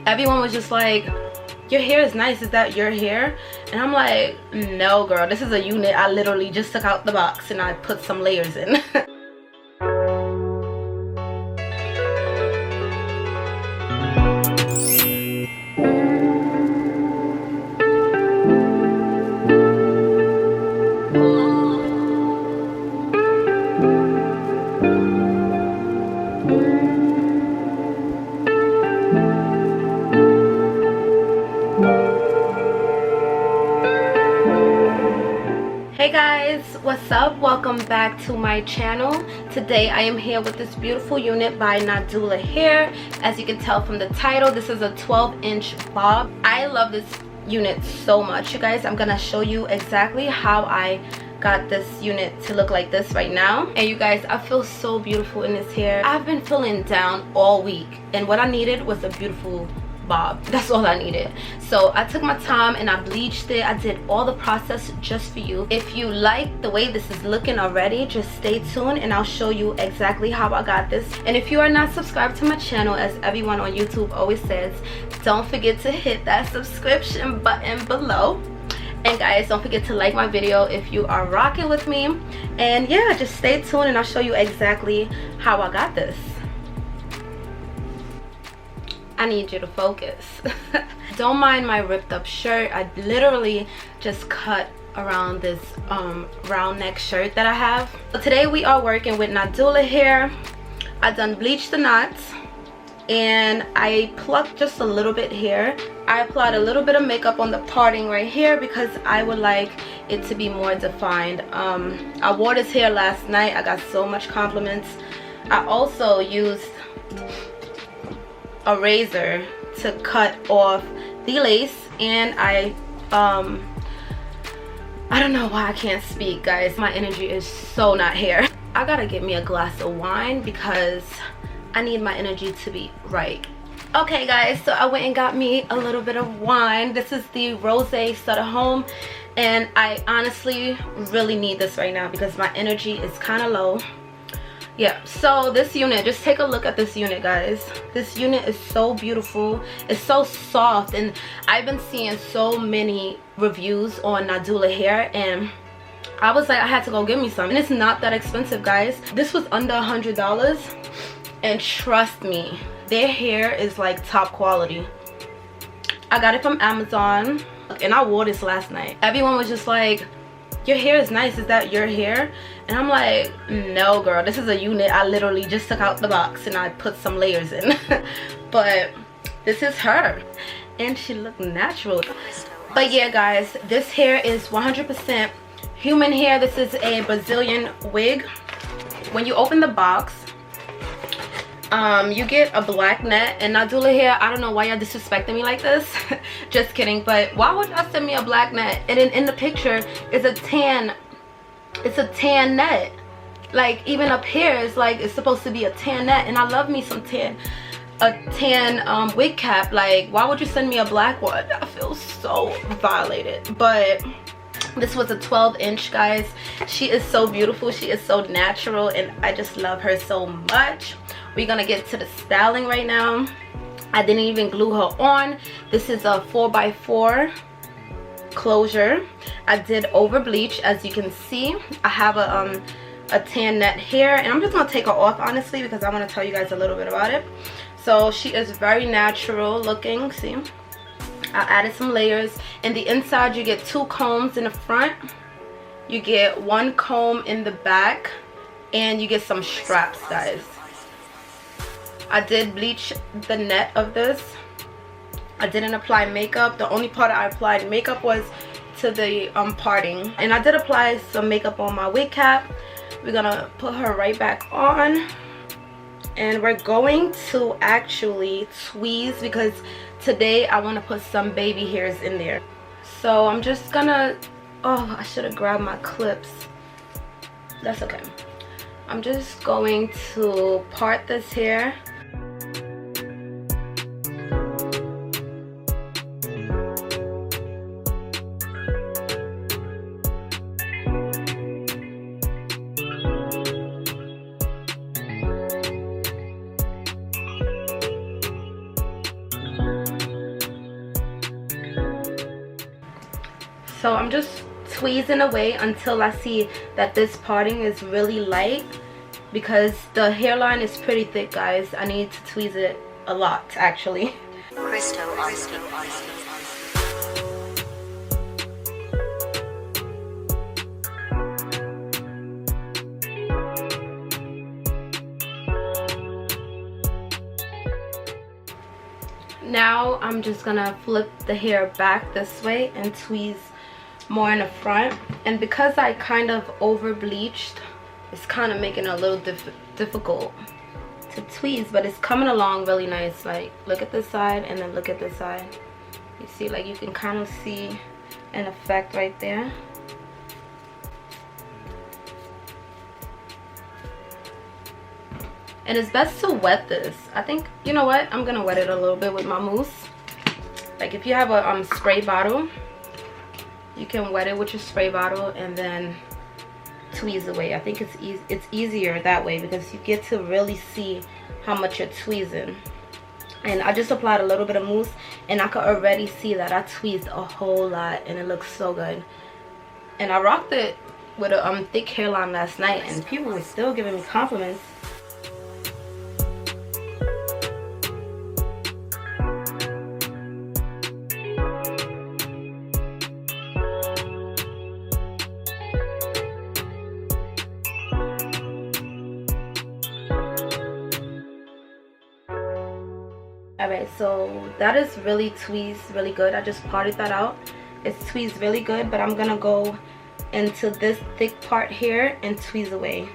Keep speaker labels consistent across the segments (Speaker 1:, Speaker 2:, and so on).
Speaker 1: Everyone was just like, your hair is nice, is that your hair? And I'm like, no girl, this is a unit I literally just took out the box and I put some layers in. Hey guys, what's up? Welcome back to my channel. Today I am here with this beautiful unit by Nadula hair. As you can tell from the title, this is a 12-inch bob. I love this unit so much, you guys. I'm gonna show you exactly how I got this unit to look like this right now. And you guys, I feel so beautiful in this hair. I've been feeling down all week and what I needed was a beautiful bob. That's all I needed. So I took my time and I bleached it. I did all the process just for you. If you like the way this is looking already, just stay tuned and I'll show you exactly how I got this. And if you are not subscribed to my channel, as everyone on YouTube always says, don't forget to hit that subscription button below. And guys, don't forget to like my video if you are rocking with me. And yeah, just stay tuned and I'll show you exactly how I got this. I need you to focus. Don't mind my ripped up shirt. I literally just cut around this round neck shirt that I have. So today we are working with Nadula hair. I done bleached the knots and I plucked just a little bit here. I applied a little bit of makeup on the parting right here because I would like it to be more defined. I wore this hair last night. I got so much compliments. I also used a razor to cut off the lace, and I don't know why I can't speak, guys. My energy is so not here. I gotta get me a glass of wine because I need my energy to be right. Okay guys, so I went and got me a little bit of wine. This is the Wholesale at home, and I honestly really need this right now because my energy is kind of low. Yeah, so this unit, just take a look at this unit, guys. This unit is so beautiful. It's so soft, and I've been seeing so many reviews on Nadula hair, and I was like, I had to go get me some. And it's not that expensive, guys. This was under $100, and trust me, their hair is like top quality. I got it from Amazon, and I wore this last night. Everyone was just like, your hair is nice, is that your hair? And I'm like, no girl, this is a unit I literally just took out the box and I put some layers in. But this is her and she looked natural. But yeah guys, this hair is 100% human hair. This is a Brazilian wig. When you open the box, you get a black net. And Nadula hair, I don't know why y'all disrespecting me like this. Just kidding, but why would y'all send me a black net and then in the picture is a tan, it's a tan net? Like even up here it's like it's supposed to be a tan net, and I love me some tan, a tan wig cap. Like why would you send me a black one? I feel so violated. But this was a 12-inch, guys. She is so beautiful, she is so natural, and I just love her so much. We're gonna get to the styling right now. I didn't even glue her on. This is a 4x4 closure. I did over bleach, as you can see. I have a tan net here, and I'm just gonna take her off honestly because I want to tell you guys a little bit about it. So she is very natural looking. See, I added some layers. In the inside you get 2 combs in the front, you get 1 comb in the back, and you get some straps, guys. I did bleach the net of this. I didn't apply makeup. The only part I applied makeup was to the parting, and I did apply some makeup on my wig cap. We're gonna put her right back on, and we're going to actually tweeze because today I want to put some baby hairs in there. So I'm just gonna, oh, I should have grabbed my clips. That's okay. I'm just going to part this hair. So I'm just tweezing away until I see that this parting is really light, because the hairline is pretty thick, guys. I need to tweeze it a lot, actually. Now I'm just gonna flip the hair back this way and tweeze more in the front. And because I kind of over bleached, it's kind of making it a little difficult to tweeze, but it's coming along really nice. Like, look at this side and then look at this side. You see, like, you can kind of see an effect right there. And it's best to wet this. I think, you know what, I'm gonna wet it a little bit with my mousse. Like, if you have a spray bottle, you can wet it with your spray bottle and then tweeze away. I think it's easier that way, because you get to really see how much you're tweezing. And I just applied a little bit of mousse, and I could already see that I tweezed a whole lot, and it looks so good. And I rocked it with a thick hairline last night, and people were still giving me compliments. Alright, so that is really tweezed really good. I just parted that out. It's tweezed really good, but I'm gonna go into this thick part here and tweeze away.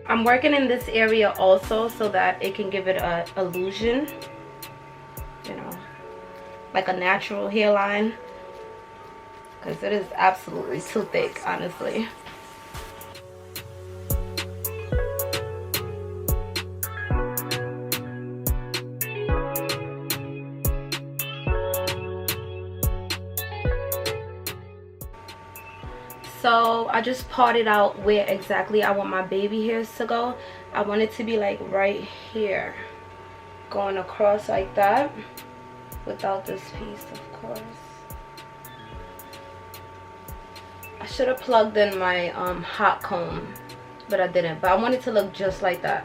Speaker 1: I'm working in this area also so that it can give it a illusion, you know, like a natural hairline, because it is absolutely too thick, honestly. So I just parted out where exactly I want my baby hairs to go. I want it to be like right here, going across like that, without this piece, of course. I should have plugged in my hot comb, but I didn't. But I want it to look just like that.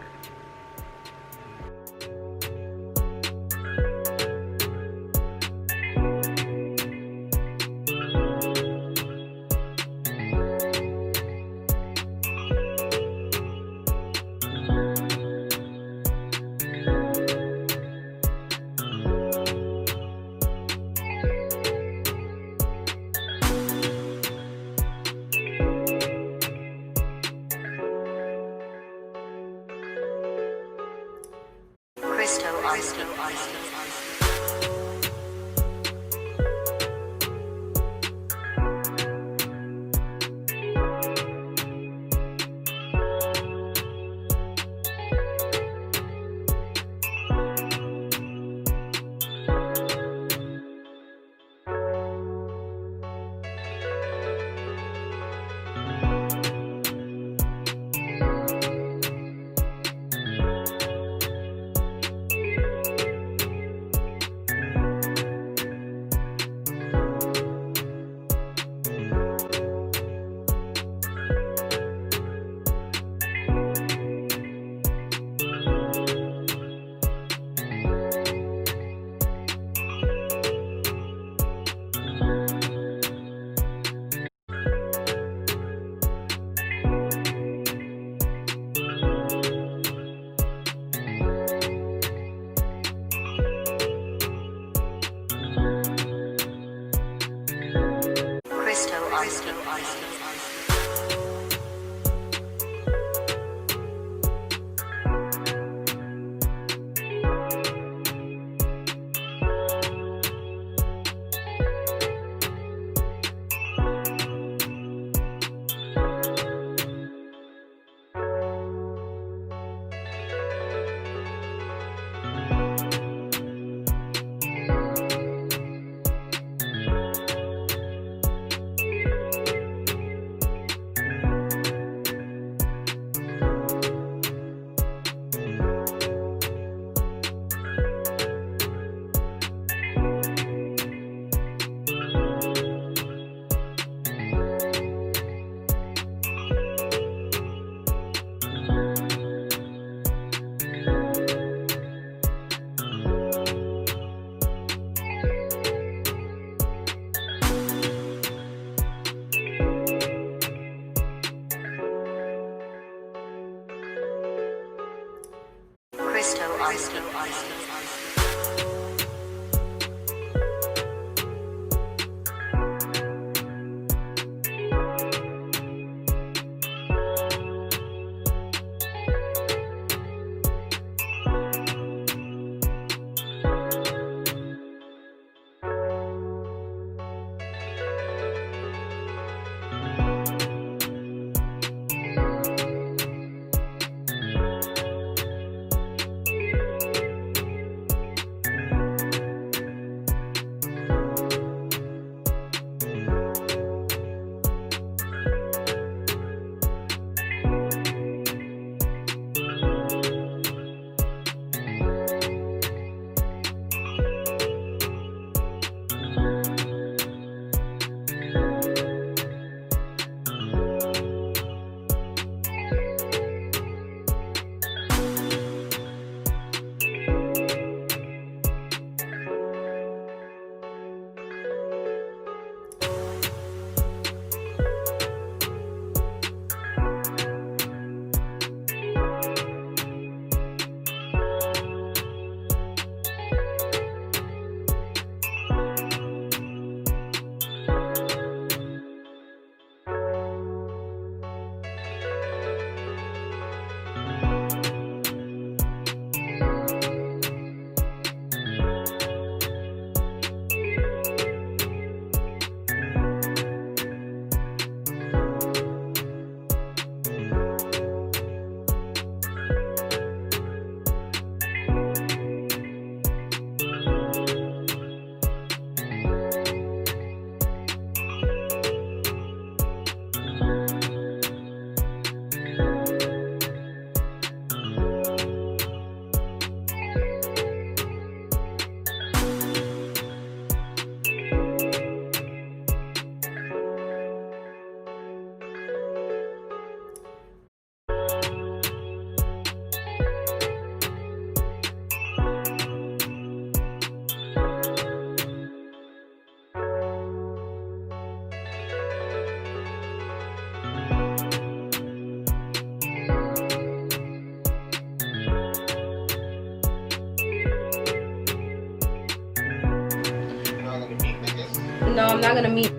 Speaker 1: No, I'm not gonna meet,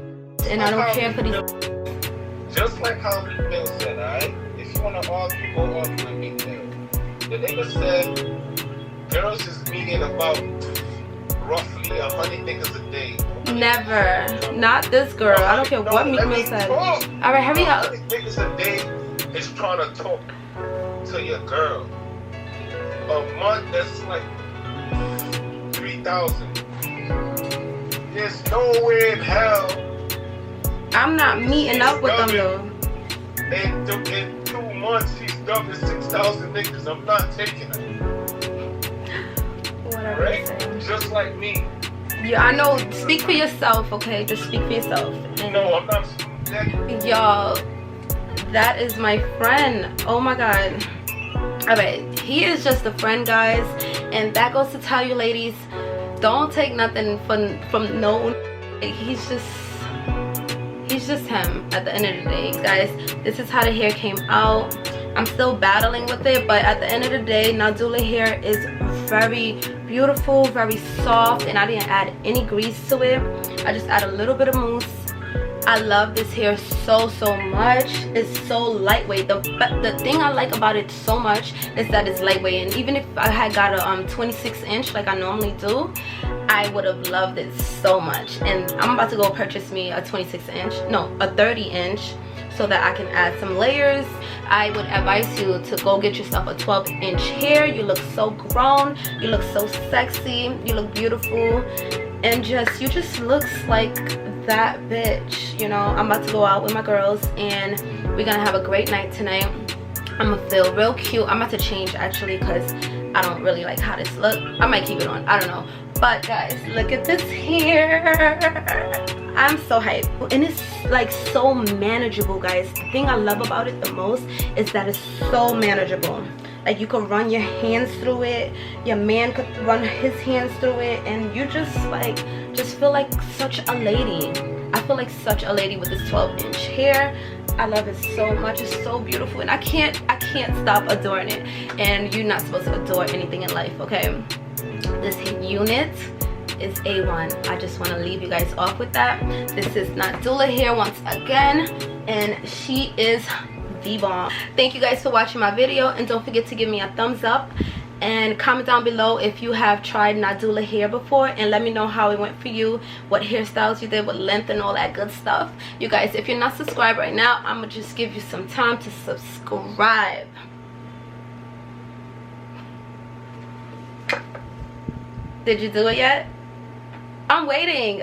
Speaker 1: and I don't care for these.
Speaker 2: Just like how Bill said, alright? If you wanna argue, go argue with me there. The nigga said girls is meeting about roughly 100 niggas a day.
Speaker 1: Never. Not this girl. I don't care what Meek Mill said. Alright, hurry up.
Speaker 2: 100 niggas a day is trying to talk to your girl. A month, that's like 3,000. There's no way in hell
Speaker 1: I'm not meeting up with them though.
Speaker 2: In 2 months, she's dumping 6,000 niggas. I'm not taking it.
Speaker 1: Whatever.
Speaker 2: Right? Just like me.
Speaker 1: Yeah, I know. Speak for yourself, okay? Just speak for yourself.
Speaker 2: No, I'm not.
Speaker 1: Y'all, that is my friend. Oh my god. Alright, he is just a friend, guys. And that goes to tell you, ladies, don't take nothing from no. He's just him at the end of the day, guys. This is how the hair came out. I'm still battling with it, but at the end of the day, Nadula hair is very beautiful, very soft, and I didn't add any grease to it. I just add a little bit of mousse. I love this hair so much. It's so lightweight. The thing I like about it so much is that it's lightweight, and even if I had got a 26 inch like I normally do, I would have loved it so much. And I'm about to go purchase me a 26 inch, no, a 30 inch, so that I can add some layers. I would advise you to go get yourself a 12 inch hair. You look so grown, you look so sexy, you look beautiful, and you just looks like that bitch, you know. I'm about to go out with my girls and we're gonna have a great night tonight. I'm gonna feel real cute. I'm about to change actually because I don't really like how this look. I might keep it on, I don't know. But guys, look at this hair. I'm so hyped, and it's like so manageable, guys. The thing I love about it the most is that it's so manageable. Like, you can run your hands through it, your man could run his hands through it, and you just feel like such a lady. I feel like such a lady with this 12 inch hair. I love it so much. It's so beautiful, and I can't can't stop adoring it. And you're not supposed to adore anything in life, okay? This unit is A1. I just want to leave you guys off with that. This is Nadula here once again, and she is the bomb. Thank you guys for watching my video, and don't forget to give me a thumbs up and comment down below if you have tried Nadula hair before, and let me know how it went for you, what hairstyles you did, what length and all that good stuff. You guys, if you're not subscribed right now, I'm gonna just give you some time to subscribe. Did you do it yet? I'm waiting.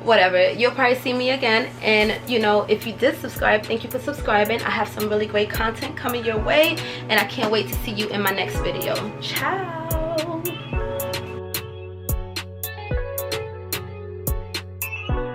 Speaker 1: Whatever, you'll probably see me again. And you know, if you did subscribe, thank you for subscribing. I have some really great content coming your way, and I can't wait to see you in my next video. Ciao.